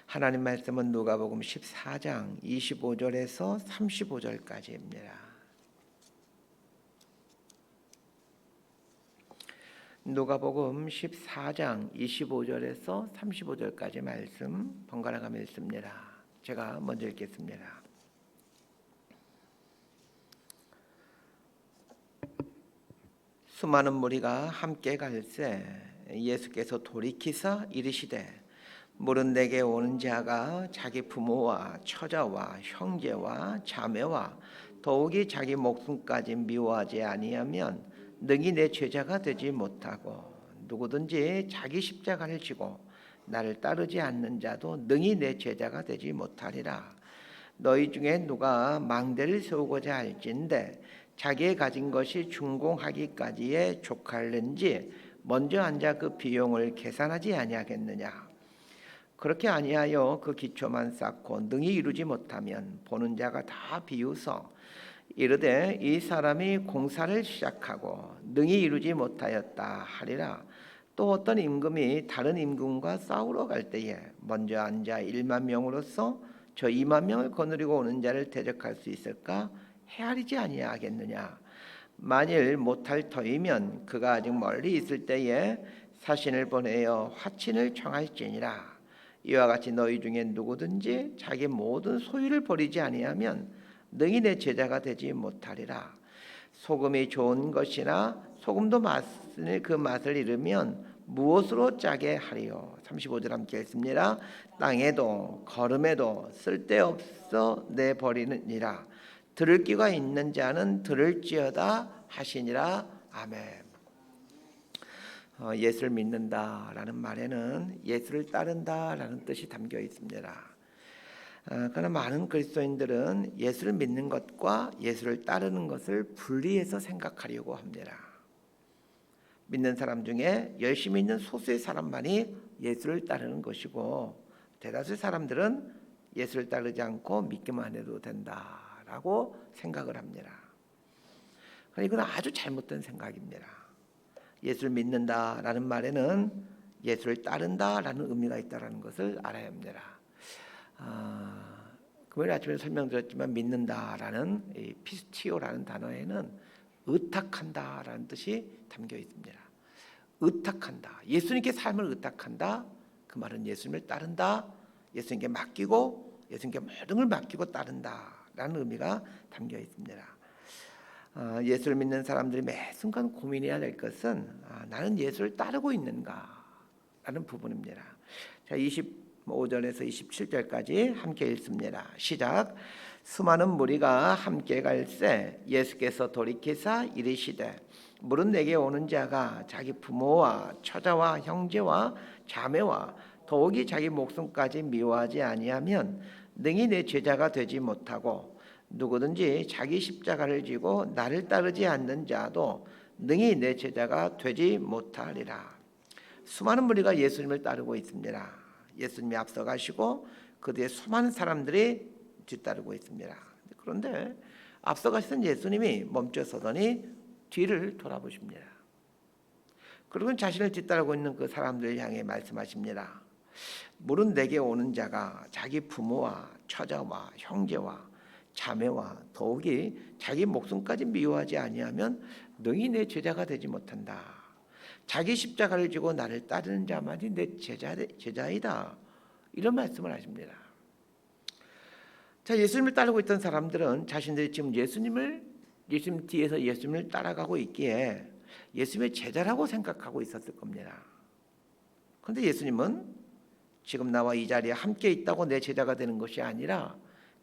하나님 말씀은 누가복음 14장 25절에서 35절까지입니다. 누가복음 14장 25절에서 35절까지 말씀 번갈아 가며 읽습니다. 제가 먼저 읽겠습니다. 수많은 무리가 함께 갈새 예수께서 돌이키사 이르시되 물은 내게 오는 자가 자기 부모와 처자와 형제와 자매와 더욱이 자기 목숨까지 미워하지 아니하면 능히 내 제자가 되지 못하고 누구든지 자기 십자가를 지고 나를 따르지 않는 자도 능히 내 제자가 되지 못하리라. 너희 중에 누가 망대를 세우고자 할진대 자기의 가진 것이 준공하기까지에 족할는지 먼저 앉아 그 비용을 계산하지 아니하겠느냐. 그렇게 아니하여 그 기초만 쌓고 능히 이루지 못하면 보는 자가 다 비웃어 이르되 이 사람이 공사를 시작하고 능히 이루지 못하였다 하리라. 또 어떤 임금이 다른 임금과 싸우러 갈 때에 먼저 앉아 1만 명으로서 저 2만 명을 거느리고 오는 자를 대적할 수 있을까 헤아리지 아니하겠느냐. 만일 못할 터이면 그가 아직 멀리 있을 때에 사신을 보내어 화친을 청할지니라. 이와 같이 너희 중에 누구든지 자기 모든 소유를 버리지 아니하면 능히 내 제자가 되지 못하리라. 소금이 좋은 것이나 소금도 그 맛을 잃으면 무엇으로 짜게 하리요. 35절 함께 읽습니다. 땅에도 걸음에도 쓸데없어 내버리느니라. 들을 귀가 있는 자는 들을지어다 하시니라. 아멘. 예수를 믿는다라는 말에는 예수를 따른다라는 뜻이 담겨 있습니다. 그러나 많은 그리스도인들은 예수를 믿는 것과 예수를 따르는 것을 분리해서 생각하려고 합니다. 믿는 사람 중에 열심히 있는 소수의 사람만이 예수를 따르는 것이고 대다수의 사람들은 예수를 따르지 않고 믿기만 해도 된다라고 생각을 합니다. 그러나 이건 아주 잘못된 생각입니다. 예수를 믿는다라는 말에는 예수를 따른다라는 의미가 있다는 것을 알아야 합니다. 금요일 아침에 설명드렸지만 믿는다라는 피스티오라는 단어에는 의탁한다라는 뜻이 담겨 있습니다. 의탁한다. 예수님께 삶을 의탁한다. 그 말은 예수님을 따른다. 예수님께 맡기고 예수님께 모든 걸 맡기고 따른다라는 의미가 담겨 있습니다. 예수를 믿는 사람들이 매 순간 고민해야 될 것은 나는 예수를 따르고 있는가라는 부분입니다. 자, 25절에서 27절까지 함께 읽습니다. 시작. 수많은 무리가 함께 갈새 예수께서 돌이키사 이르시되 물은 내게 오는 자가 자기 부모와 처자와 형제와 자매와 더욱이 자기 목숨까지 미워하지 아니하면 능히 내 제자가 되지 못하고 누구든지 자기 십자가를 지고 나를 따르지 않는 자도 능히 내 제자가 되지 못하리라. 수많은 무리가 예수님을 따르고 있습니다. 예수님이 앞서 가시고 그 뒤에 수많은 사람들이 뒤따르고 있습니다. 그런데 앞서 가시던 예수님이 멈춰서더니 뒤를 돌아보십니다. 그리고 자신을 뒤따르고 있는 그 사람들을 향해 말씀하십니다. 물은 내게 오는 자가 자기 부모와 처자와 형제와 자매와 더욱이 자기 목숨까지 미워하지 아니하면 능히 내 제자가 되지 못한다. 자기 십자가를 지고 나를 따르는 자만이 내 제자이다. 이런 말씀을 하십니다. 자, 예수님을 따르고 있던 사람들은 자신들이 지금 예수님 뒤에서 예수님을 따라가고 있기에 예수님의 제자라고 생각하고 있었을 겁니다. 그런데 예수님은 지금 나와 이 자리에 함께 있다고 내 제자가 되는 것이 아니라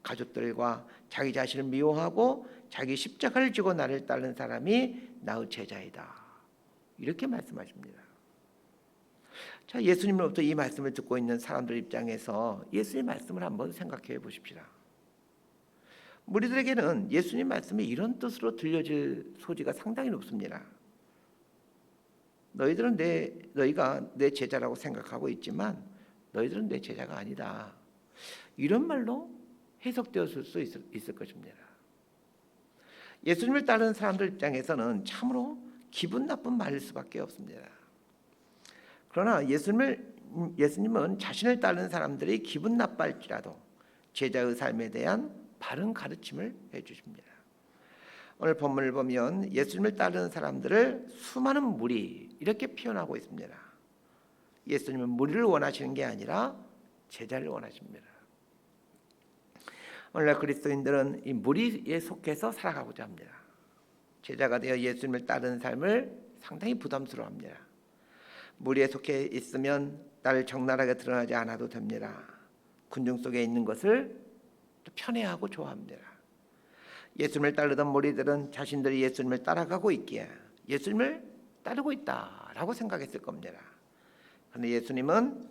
가족들과 자기 자신을 미워하고 자기 십자가를 지고 나를 따르는 사람이 나의 제자이다. 이렇게 말씀하십니다. 자, 예수님으로부터 이 말씀을 듣고 있는 사람들 입장에서 예수님의 말씀을 한번 생각해 보십시다. 무리들에게는 예수님 말씀이 이런 뜻으로 들려질 소지가 상당히 높습니다. 너희가 내 제자라고 생각하고 있지만 너희들은 내 제자가 아니다. 이런 말로 해석되었을 수 있을 것입니다. 예수님을 따르는 사람들 입장에서는 참으로 기분 나쁜 말일 수밖에 없습니다. 그러나 예수님을 예수님은 자신을 따르는 사람들이 기분 나빠할지라도 제자의 삶에 대한 바른 가르침을 해주십니다. 오늘 본문을 보면 예수님을 따르는 사람들을 수많은 무리 이렇게 표현하고 있습니다. 예수님은 무리를 원하시는 게 아니라 제자를 원하십니다. 오늘날 그리스도인들은 이 무리에 속해서 살아가고자 합니다. 제자가 되어 예수님을 따르는 삶을 상당히 부담스러워합니다. 무리에 속해 있으면 나를 적나라하게 드러나지 않아도 됩니다. 군중 속에 있는 것을 편애하고 좋아합니다. 예수님을 따르던 무리들은 자신들이 예수님을 따라가고 있기에 예수님을 따르고 있다라고 생각했을 겁니다. 그런데 예수님은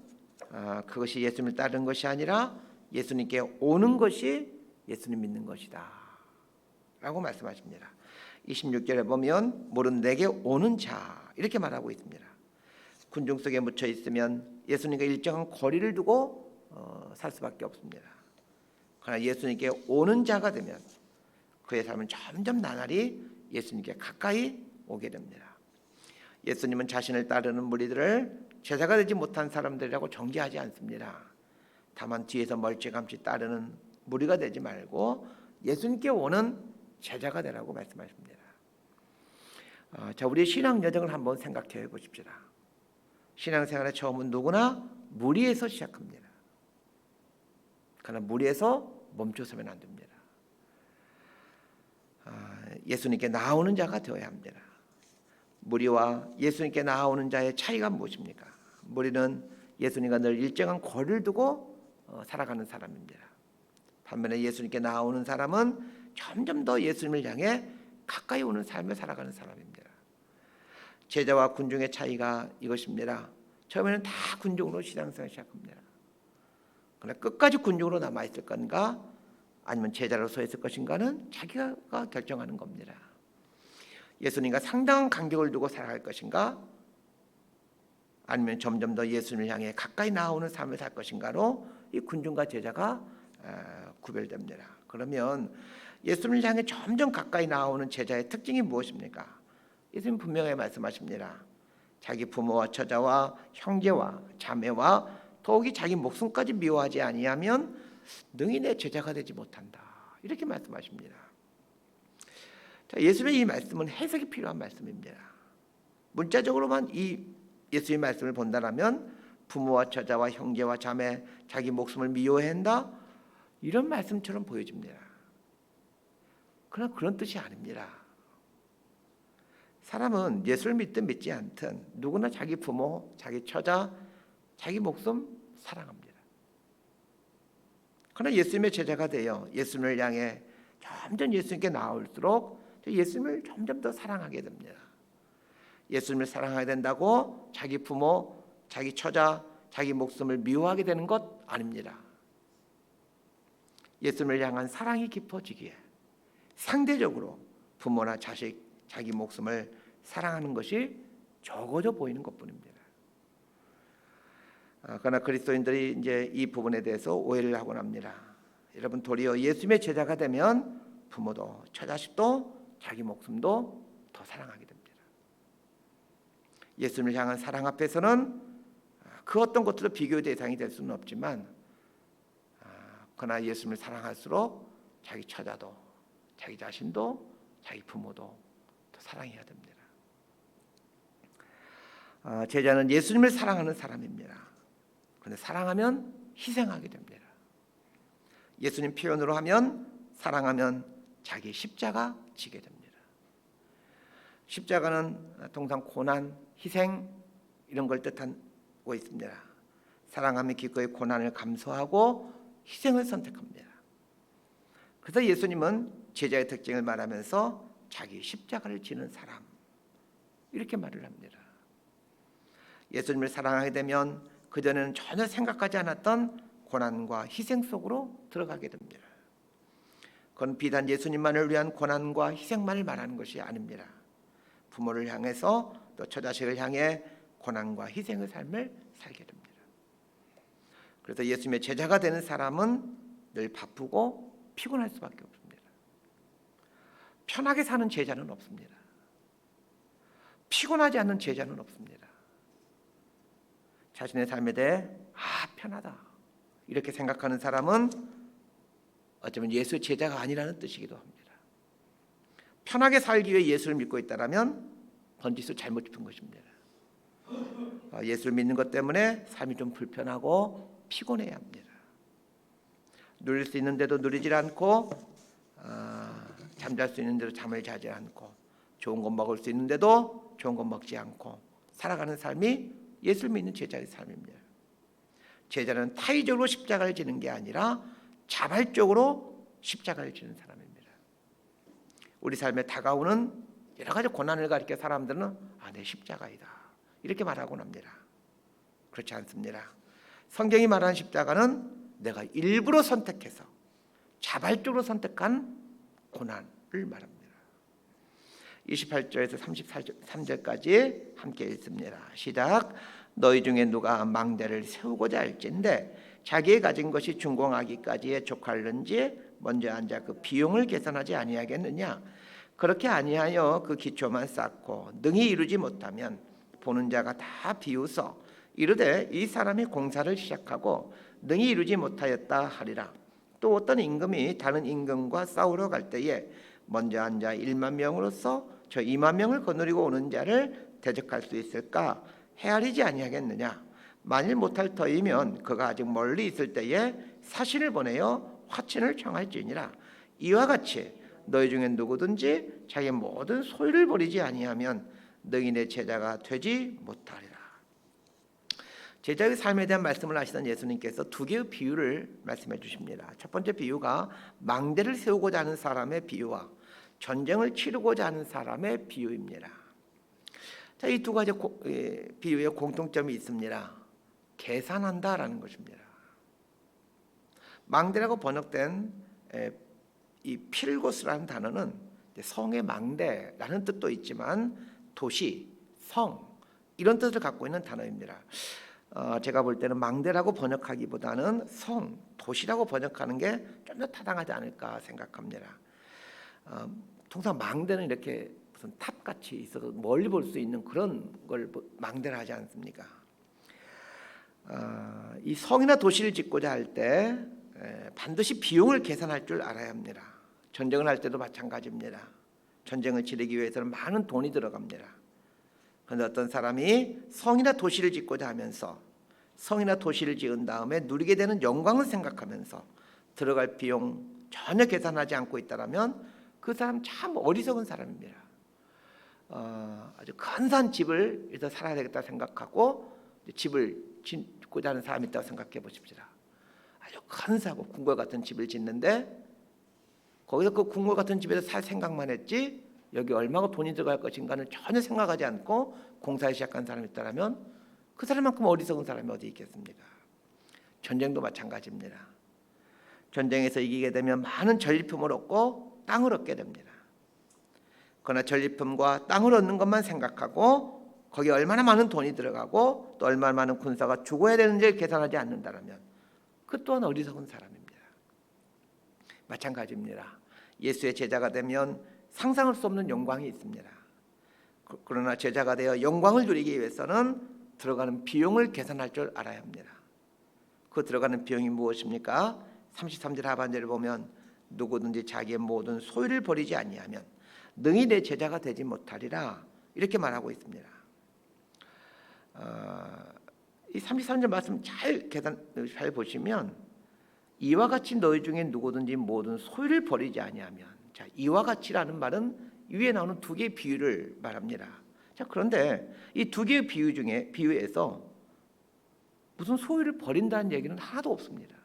그것이 예수님을 따르는 것이 아니라 예수님께 오는 것이 예수님 믿는 것이다 라고 말씀하십니다. 26절에 보면 모른 내게 오는 자 이렇게 말하고 있습니다. 군중 속에 묻혀 있으면 예수님과 일정한 거리를 두고 살 수밖에 없습니다. 그러나 예수님께 오는 자가 되면 그의 삶은 점점 나날이 예수님께 가까이 오게 됩니다. 예수님은 자신을 따르는 무리들을 제자가 되지 못한 사람들이라고 정죄하지 않습니다. 다만 뒤에서 멀찌감치 따르는 무리가 되지 말고 예수님께 오는 제자가 되라고 말씀하십니다. 자, 우리의 신앙 여정을 한번 생각해 보십시다. 신앙생활의 처음은 누구나 무리에서 시작합니다. 그러나 무리에서 멈춰서면 안 됩니다. 예수님께 나아오는 자가 되어야 합니다. 무리와 예수님께 나아오는 자의 차이가 무엇입니까? 무리는 예수님과 늘 일정한 거리를 두고 살아가는 사람입니다. 반면에 예수님께 나아오는 사람은 점점 더 예수님을 향해 가까이 오는 삶을 살아가는 사람입니다. 제자와 군중의 차이가 이것입니다. 처음에는 다 군중으로 신앙생활을 시작합니다. 그러나 끝까지 군중으로 남아있을 건가 아니면 제자로 서 있을 것인가는 자기가 결정하는 겁니다. 예수님과 상당한 간격을 두고 살아갈 것인가 아니면 점점 더 예수님을 향해 가까이 나아오는 삶을 살 것인가로 이 군중과 제자가 구별됩니다. 그러면 예수님을 향해 점점 가까이 나아오는 제자의 특징이 무엇입니까? 예수님 분명히 말씀하십니다. 자기 부모와 처자와 형제와 자매와 더욱이 자기 목숨까지 미워하지 아니하면 능히 내 제자가 되지 못한다. 이렇게 말씀하십니다. 자, 예수님의 이 말씀은 해석이 필요한 말씀입니다. 문자적으로만 이 예수의 말씀을 본다라면 부모와 처자와 형제와 자매, 자기 목숨을 미워한다 이런 말씀처럼 보여집니다. 그러나 그런 뜻이 아닙니다. 사람은 예수를 믿든 믿지 않든 누구나 자기 부모, 자기 처자, 자기 목숨 사랑합니다. 그러나 예수님의 제자가 되어 예수님을 향해 점점 예수님께 나올수록 예수님을 점점 더 사랑하게 됩니다. 예수님을 사랑하게 된다고 자기 부모, 자기 처자, 자기 목숨을 미워하게 되는 것 아닙니다. 예수님을 향한 사랑이 깊어지기에 상대적으로 부모나 자식, 자기 목숨을 사랑하는 것이 적어져 보이는 것뿐입니다. 그러나 그리스도인들이 이제 이 부분에 대해서 오해를 하곤 합니다. 여러분 도리어 예수님의 제자가 되면 부모도 처자식도 자기 목숨도 더 사랑하게 됩니다. 예수님을 향한 사랑 앞에서는 그 어떤 것들도 비교의 대상이 될 수는 없지만 그러나 예수님을 사랑할수록 자기 처자도 자기 자신도 자기 부모도 더 사랑해야 됩니다. 제자는 예수님을 사랑하는 사람입니다. 그런데 사랑하면 희생하게 됩니다. 예수님 표현으로 하면 사랑하면 자기 십자가 지게 됩니다. 십자가는 통상 고난, 희생 이런 걸 뜻하고 있습니다. 사랑하면 기꺼이 고난을 감수하고 희생을 선택합니다. 그래서 예수님은 제자의 특징을 말하면서 자기 십자가를 지는 사람 이렇게 말을 합니다. 예수님을 사랑하게 되면 그전에는 전혀 생각하지 않았던 고난과 희생 속으로 들어가게 됩니다. 그건 비단 예수님만을 위한 고난과 희생만을 말하는 것이 아닙니다. 부모를 향해서 또 처자식을 향해 고난과 희생의 삶을 살게 됩니다. 그래서 예수님의 제자가 되는 사람은 늘 바쁘고 피곤할 수밖에 없습니다. 편하게 사는 제자는 없습니다. 피곤하지 않는 제자는 없습니다. 자신의 삶에 대해 편하다 이렇게 생각하는 사람은 어쩌면 예수 제자가 아니라는 뜻이기도 합니다. 편하게 살기 위해 예수를 믿고 있다라면 번지수 잘못 짚은 것입니다. 예수를 믿는 것 때문에 삶이 좀 불편하고 피곤해야 합니다. 누릴 수 있는데도 누리질 않고 잠잘 수 있는데도 잠을 자지 않고 좋은 것 먹을 수 있는데도 좋은 것 먹지 않고 살아가는 삶이 예수를 믿는 제자의 삶입니다. 제자는 타의적으로 십자가를 지는 게 아니라 자발적으로 십자가를 지는 사람입니다. 우리 삶에 다가오는 여러 가지 고난을 가리켜 사람들은 내 십자가이다 이렇게 말하곤 합니다. 그렇지 않습니다. 성경이 말하는 십자가는 내가 일부러 선택해서 자발적으로 선택한 고난을 말합니다. 28절에서 33절까지 함께 읽습니다. 시작. 너희 중에 누가 망대를 세우고자 할진대 자기의 가진 것이 준공하기까지에 족할는지 먼저 앉아 그 비용을 계산하지 아니하겠느냐. 그렇게 아니하여 그 기초만 쌓고 능히 이루지 못하면 보는 자가 다 비웃어 이르되 이 사람이 공사를 시작하고 능히 이루지 못하였다 하리라. 또 어떤 임금이 다른 임금과 싸우러 갈 때에 먼저 앉아 1만 명으로서 저 2만 명을 거느리고 오는 자를 대적할 수 있을까? 헤아리지 아니하겠느냐. 만일 못할 터이면 그가 아직 멀리 있을 때에 사신을 보내어 화친을 청할지니라. 이와 같이 너희 중에 누구든지 자기 모든 소유를 버리지 아니하면 너희 내 제자가 되지 못하리라. 제자의 삶에 대한 말씀을 하시던 예수님께서 두 개의 비유를 말씀해 주십니다. 첫 번째 비유가 망대를 세우고자 하는 사람의 비유와 전쟁을 치르고자 하는 사람의 비유입니다. 자, 이 두 가지 비유에 공통점이 있습니다. 계산한다라는 것입니다. 망대라고 번역된 이 필고스라는 단어는 성의 망대라는 뜻도 있지만 도시, 성 이런 뜻을 갖고 있는 단어입니다. 제가 볼 때는 망대라고 번역하기보다는 성, 도시라고 번역하는 게 좀 더 타당하지 않을까 생각합니다. 통상 망대는 이렇게 무슨 탑같이 있어서 멀리 볼 수 있는 그런 걸 망대라 하지 않습니까? 이 성이나 도시를 짓고자 할 때 반드시 비용을 계산할 줄 알아야 합니다. 전쟁을 할 때도 마찬가지입니다. 전쟁을 치르기 위해서는 많은 돈이 들어갑니다. 그런데 어떤 사람이 성이나 도시를 짓고자 하면서 성이나 도시를 지은 다음에 누리게 되는 영광을 생각하면서 들어갈 비용 전혀 계산하지 않고 있다면 그 사람 참 어리석은 사람입니다. 아주 근사한 집을 일단 살아야 되겠다 생각하고 집을 짓고자 하는 사람이 있다고 생각해 보십시다. 아주 근사하고 궁궐 같은 집을 짓는데 거기서 그 궁궐 같은 집에서 살 생각만 했지 여기 얼마나 돈이 들어갈 것인가는 전혀 생각하지 않고 공사를 시작한 사람이 있다면 그 사람만큼 어리석은 사람이 어디 있겠습니까? 전쟁도 마찬가지입니다. 전쟁에서 이기게 되면 많은 전리품을 얻고 땅을 얻게 됩니다. 그러나 전리품과 땅을 얻는 것만 생각하고 거기에 얼마나 많은 돈이 들어가고 또 얼마나 많은 군사가 죽어야 되는지를 계산하지 않는다면 그 또한 어리석은 사람입니다. 마찬가지입니다. 예수의 제자가 되면 상상할 수 없는 영광이 있습니다. 그러나 제자가 되어 영광을 누리기 위해서는 들어가는 비용을 계산할 줄 알아야 합니다. 그 들어가는 비용이 무엇입니까? 33절 하반절을 보면 누구든지 자기의 모든 소유를 버리지 아니하면 능히 내 제자가 되지 못하리라 이렇게 말하고 있습니다. 이 33절 말씀 잘 보시면 이와 같이 너희 중에 누구든지 모든 소유를 버리지 아니하면 자, 이와 같이라는 말은 위에 나오는 두 개의 비유를 말합니다. 자, 그런데 이 두 개의 비유에서 무슨 소유를 버린다는 얘기는 하나도 없습니다.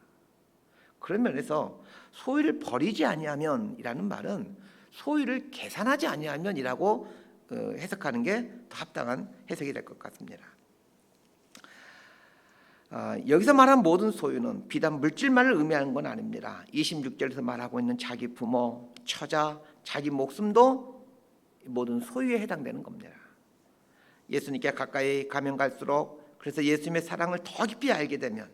그런 면에서 소유를 버리지 아니하면이라는 말은 소유를 계산하지 아니하면이라고 해석하는 게 더 합당한 해석이 될 것 같습니다. 여기서 말한 모든 소유는 비단 물질만을 의미하는 건 아닙니다. 26절에서 말하고 있는 자기 부모, 처자, 자기 목숨도 모든 소유에 해당되는 겁니다. 예수님께 가까이 가면 갈수록 그래서 예수님의 사랑을 더 깊이 알게 되면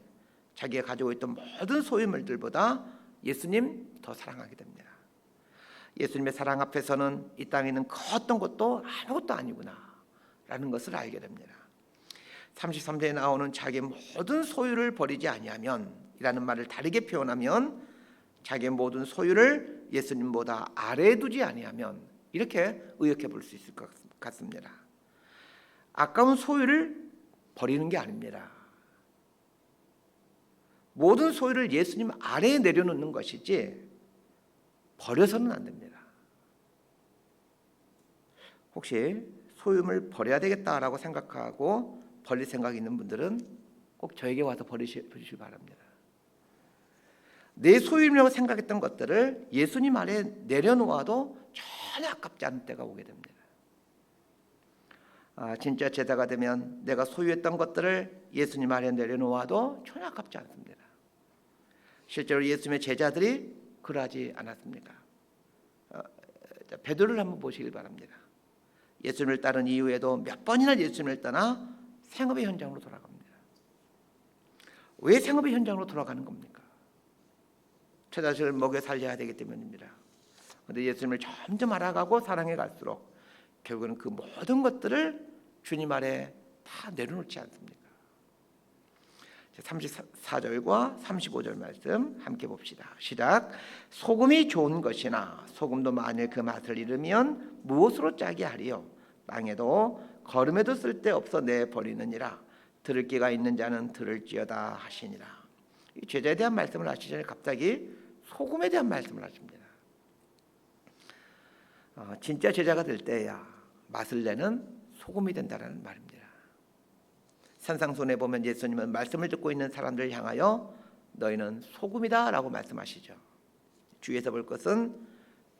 자기가 가지고 있던 모든 소유물들보다 예수님 더 사랑하게 됩니다. 예수님의 사랑 앞에서는 이 땅에 있는 그 어떤 것도 아무것도 아니구나 라는 것을 알게 됩니다. 33절에 나오는 자기의 모든 소유를 버리지 아니하면 이라는 말을 다르게 표현하면 자기의 모든 소유를 예수님보다 아래에 두지 아니하면 이렇게 의역해 볼 수 있을 것 같습니다. 아까운 소유를 버리는 게 아닙니다. 모든 소유를 예수님 아래에 내려놓는 것이지 버려서는 안 됩니다. 혹시 소유물 버려야 되겠다라고 생각하고 버릴 생각이 있는 분들은 꼭 저에게 와서 버리시기 바랍니다. 내 소유라고 생각했던 것들을 예수님 아래에 내려놓아도 전혀 아깝지 않은 때가 오게 됩니다. 진짜 제자가 되면 내가 소유했던 것들을 예수님 아래에 내려놓아도 전혀 아깝지 않습니다. 실제로 예수님의 제자들이 그러하지 않았습니까? 베드로를 한번 보시길 바랍니다. 예수님을 따른 이후에도 몇 번이나 예수님을 떠나 생업의 현장으로 돌아갑니다. 왜 생업의 현장으로 돌아가는 겁니까? 처자식을 먹여 살려야 되기 때문입니다. 그런데 예수님을 점점 알아가고 사랑해 갈수록 결국은 그 모든 것들을 주님 아래 다 내려놓지 않습니까? 34절과 35절 말씀 함께 봅시다. 시작. 소금이 좋은 것이나 소금도 만일 그 맛을 잃으면 무엇으로 짜게 하리요? 땅에도 거름에도 쓸데없어 내버리느니라. 들을 귀가 있는 자는 들을지어다 하시니라. 이 제자에 대한 말씀을 하시기 전에 갑자기 소금에 대한 말씀을 하십니다. 진짜 제자가 될 때야 맛을 내는 소금이 된다는 말입니다. 산상순에 보면 예수님은 말씀을 듣고 있는 사람들을 향하여 너희는 소금이다 라고 말씀하시죠. 주위에서 볼 것은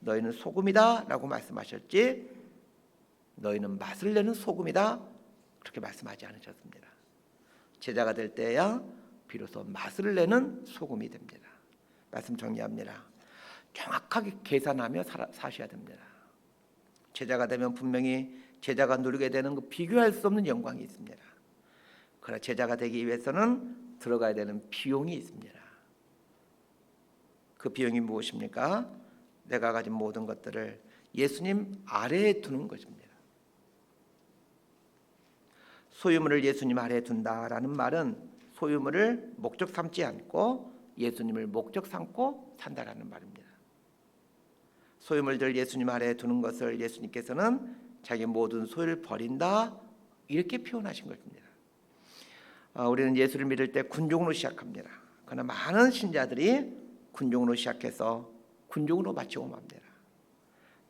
너희는 소금이다 라고 말씀하셨지 너희는 맛을 내는 소금이다 그렇게 말씀하지 않으셨습니다. 제자가 될 때야 비로소 맛을 내는 소금이 됩니다. 말씀 정리합니다. 정확하게 계산하며 사셔야 됩니다. 제자가 되면 분명히 제자가 누리게 되는 그 비교할 수 없는 영광이 있습니다. 그러나 제자가 되기 위해서는 들어가야 되는 비용이 있습니다. 그 비용이 무엇입니까? 내가 가진 모든 것들을 예수님 아래에 두는 것입니다. 소유물을 예수님 아래에 둔다라는 말은 소유물을 목적 삼지 않고 예수님을 목적 삼고 산다라는 말입니다. 소유물들 예수님 아래에 두는 것을 예수님께서는 자기 모든 소유를 버린다 이렇게 표현하신 것입니다. 우리는 예수를 믿을 때 군종으로 시작합니다. 그러나 많은 신자들이 군종으로 시작해서 군종으로 마치고 맙니다.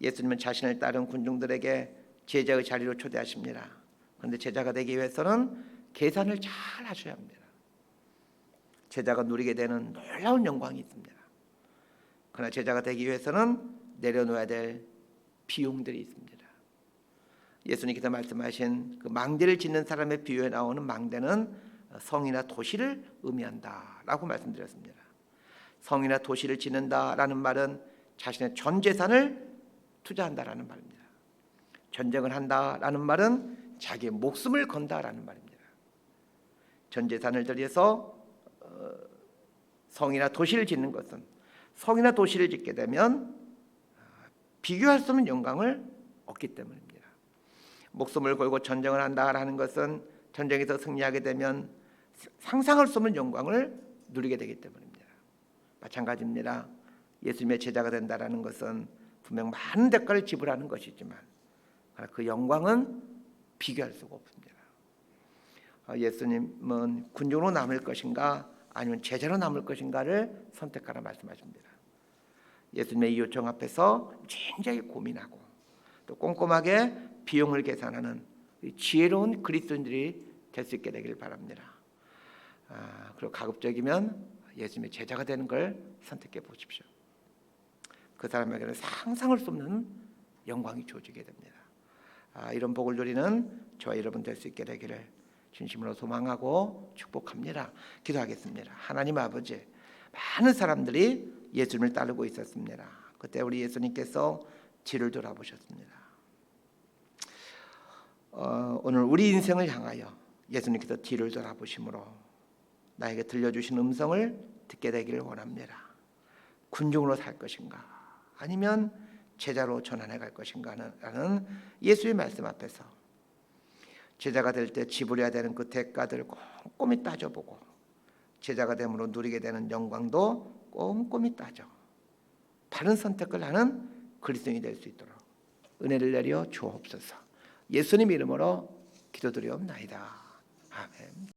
예수님은 자신을 따른 군종들에게 제자의 자리로 초대하십니다. 그런데 제자가 되기 위해서는 계산을 잘 하셔야 합니다. 제자가 누리게 되는 놀라운 영광이 있습니다. 그러나 제자가 되기 위해서는 내려놓아야 될 비용들이 있습니다. 예수님께서 말씀하신 그 망대를 짓는 사람의 비유에 나오는 망대는 성이나 도시를 의미한다라고 말씀드렸습니다. 성이나 도시를 짓는다라는 말은 자신의 전 재산을 투자한다라는 말입니다. 전쟁을 한다라는 말은 자기의 목숨을 건다라는 말입니다. 전 재산을 들여서 성이나 도시를 짓는 것은 성이나 도시를 짓게 되면 비교할 수 없는 영광을 얻기 때문입니다. 목숨을 걸고 전쟁을 한다라는 것은 전쟁에서 승리하게 되면 상상할 수 없는 영광을 누리게 되기 때문입니다. 마찬가지입니다. 예수님의 제자가 된다라는 것은 분명 많은 대가를 지불하는 것이지만 그 영광은 비교할 수가 없습니다. 예수님은 군중으로 남을 것인가 아니면 제자로 남을 것인가를 선택하라 말씀하십니다. 예수님의 이 요청 앞에서 굉장히 고민하고 또 꼼꼼하게 비용을 계산하는 지혜로운 그리스도인들이 될 수 있게 되기를 바랍니다. 그리고 가급적이면 예수님의 제자가 되는 걸 선택해 보십시오. 그 사람에게는 상상할 수 없는 영광이 주어지게 됩니다. 이런 복을 누리는 저와 여러분 될 수 있게 되기를 진심으로 소망하고 축복합니다. 기도하겠습니다. 하나님 아버지, 많은 사람들이 예수님을 따르고 있었습니다. 그때 우리 예수님께서 뒤를 돌아보셨습니다. 오늘 우리 인생을 향하여 예수님께서 뒤를 돌아보심으로 나에게 들려주신 음성을 듣게 되기를 원합니다. 군중으로 살 것인가 아니면 제자로 전환해 갈 것인가 라는 예수의 말씀 앞에서 제자가 될 때 지불해야 되는 그 대가들을 꼼꼼히 따져보고 제자가 됨으로 누리게 되는 영광도 꼼꼼히 따져 바른 선택을 하는 그리스도인이 될 수 있도록 은혜를 내려 주옵소서. 예수님 이름으로 기도드리옵나이다.